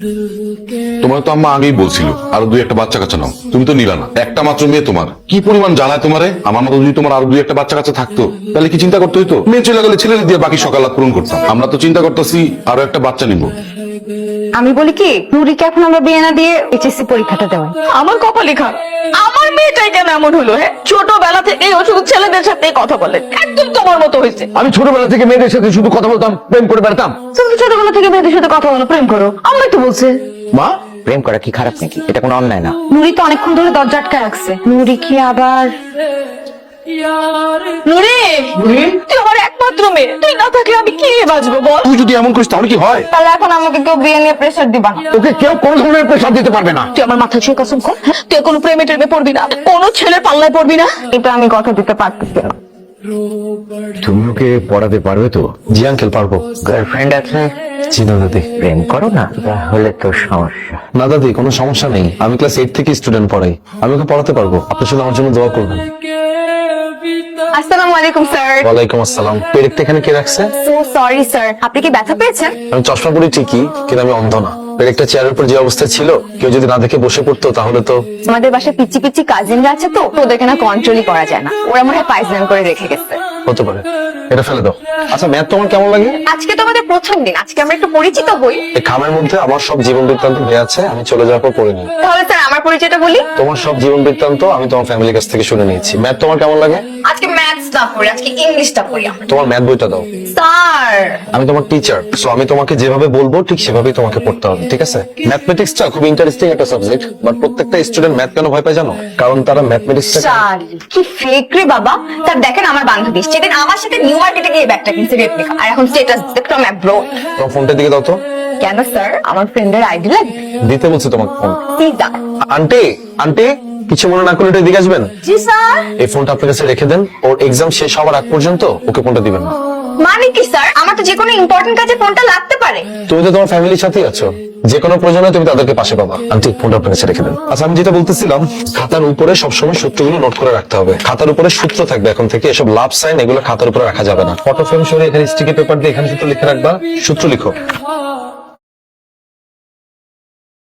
তোমার তো আম্মা আগেই বলছিল আরো দুই একটা বাচ্চা কাচ্চা নাও, তুমি তো নিলা না। একটা মাত্র মেয়ে তোমার, কি পরিমাণ জ্বালায় তোমারে। আমার মতো যদি তোমার আরো দুই একটা বাচ্চা কাচ্চা থাকতো তাহলে কি চিন্তা করতে হইতো? মেয়ে চলে গেলে ছেলে দিয়ে বাকি সকাল পূরণ করতাম। আমরা তো চিন্তা করতেছি আরো একটা বাচ্চা নিবো। আমি বলি কি, নুরিকে এখন আমরা বিয়ে না দিয়ে এইচএসসি পরীক্ষাটা দেওয়াই। আমার কপালে খারাপ, আমার মেয়েটাই কেন এমন হলো? হ্যাঁ, ছোটবেলা থেকে ও শুধু ছেলেদের সাথে কথা বলে, একদম তোমার মতো হয়েছে। আমি ছোটবেলা থেকে মেয়েদের সাথে শুধু কথা বলতাম, প্রেম করে বেড়াতাম। তুমি ছোটবেলা থেকে মেয়েদের সাথে কথা বলো, প্রেম করো, আমি তো বলছে। মা, প্রেম করা কি খারাপ নাকি? এটা কোনো অন্যায় না। নুরি তো অনেকক্ষণ ধরে দরজা আটকায় রাখছে। নুরি কি আবার? নুরি, তুই আমার একমাত্র মেয়ে, তুই না থাকলে আমি কি বাঁচবো বল? তুই যদি এমন করিস তাহলে কি হয়? তাহলে এখন আমাকে কেউ বিয়ে নিয়ে প্রেসার দিবা না। ওকে কেউ কোনো ধরনের প্রেশার দিতে পারবে না। তুই আমার মাথা ছুঁয়ে কসম কর, তুই কোনো প্রেমে টেমে পড়বি না, কোনো ছেলের পাল্লায় পড়বি না। এটা আমি কথা দিতে পারতেছি না। তুমি ওকে পড়াতে পারবে তো? জি আঙ্কেল, পারবো। গার্লফ্রেন্ড আছে? জি না দাদি। প্রেম করো না, তাহলে তো সমস্যা। না দাদি, কোনো সমস্যা নেই। আমি ক্লাস 8 থেকে স্টুডেন্ট পড়াই, আমি ওকে পড়াতে পারবো। আপনি শুধু আমার জন্য দোয়া করবেন। আসসালামু আলাইকুম স্যার। ওয়ালাইকুম আসসালাম। পেরেকটা এখানে কে রাখছে? সো সরি স্যার, আপনি কি ব্যথা পেয়েছেন? আমি চশমা পরি ঠিকই, কিন্তু আমি অন্ধ না। পেরেকটা চেয়ারের উপর যে অবস্থায় ছিল, কেউ যদি না দেখে বসে পড়তো তাহলে তো। আমাদের বাসায় পিচ্ছি পিচ্ছি কাজিনরা আছে তো, ওদেরকে না কন্ট্রোলই করা যায় না। ওরা মনে হয় পাইজলাম করে রেখে গেছে। হতে পারে, এটা ফেলে দাও। আচ্ছা, ম্যাথ তোমার কেমন লাগে? আজকে তো আমাদের প্রথম দিন, আজকে আমরা একটু পরিচিত হই। এই খামের মধ্যে আমার সব জীবন বৃত্তান্ত হয়ে আছে, আমি চলে যাওয়ার পর পড়ে নিই। তাহলে স্যার আমার পরিচয়টা বলি। তোমার সব জীবন বৃত্তান্ত আমি তোমার ফ্যামিলির কাছ থেকে শুনে নিয়েছি। ম্যাথ তোমার কেমন লাগে? আজকে ম্যাথস না পড়ি, আজকে ইংলিশটা পড়ি আমরা। তোমার ম্যাথ বইটা দাও। স্যার আমি তোমার টিচার, সো আমি তোমাকে যেভাবে বলবো ঠিক সেভাবেই তোমাকে পড়তে হবে, ঠিক আছে? ম্যাথমেটিক্সটা খুব ইন্টারেস্টিং একটা সাবজেক্ট, বাট প্রত্যেকটা স্টুডেন্ট ম্যাথ কেন ভয় পায় জানো? কারণ তারা ম্যাথমেটিক্সটা। স্যার কি ফেক রে বাবা। স্যার দেখেন আমার বান্ধবী সেদিন আমার সাথে নিউ মার্কেটে গিয়ে ব্যাগটা কিনছে রেপ্লিকা, আর এখন স্ট্যাটাস দেখো আমি অ্যাব্রোড। তোমার ফোনটার দিকে দাও তো। কেন স্যার, আমার ফ্রেন্ডের আইডি লাগবে? দিতে বলছে তোমাকে ফোন। সিজা। আন্টি, আন্টি, কিছু মনে না করে এটা দিকে আসবেন। জি স্যার। এই ফোনটা আপনার কাছে রেখে দেন, ওর এক্সাম শেষ হওয়ার আগ পর্যন্ত ওকে ফোনটা দিবেন না। মানে কি স্যার, আমার তো যে কোনো ইম্পর্টেন্ট কাজে ফোনটা লাগতে পারে। তুমি তো তোমার ফ্যামিলির সাথেই আছো, যে কোনো প্রয়োজনে তুমি তাদেরকে পাশে পাবা। আন্টি, ফোনটা আপনার কাছে রেখে দেন। আচ্ছা, আমি যেটা বলতেছিলাম, খাতার উপরে সবসময় সূত্রগুলো নোট করে রাখতে হবে। খাতার উপরে সূত্র থাকবে এখন থেকে, এসব লাভ সাইন এগুলো খাতার উপরে রাখা যাবে না। ফটো ফ্রেম সরিয়ে এখানে স্টিকি পেপার দিয়ে এখানে সূত্র লিখে রাখবা। সূত্র লিখো।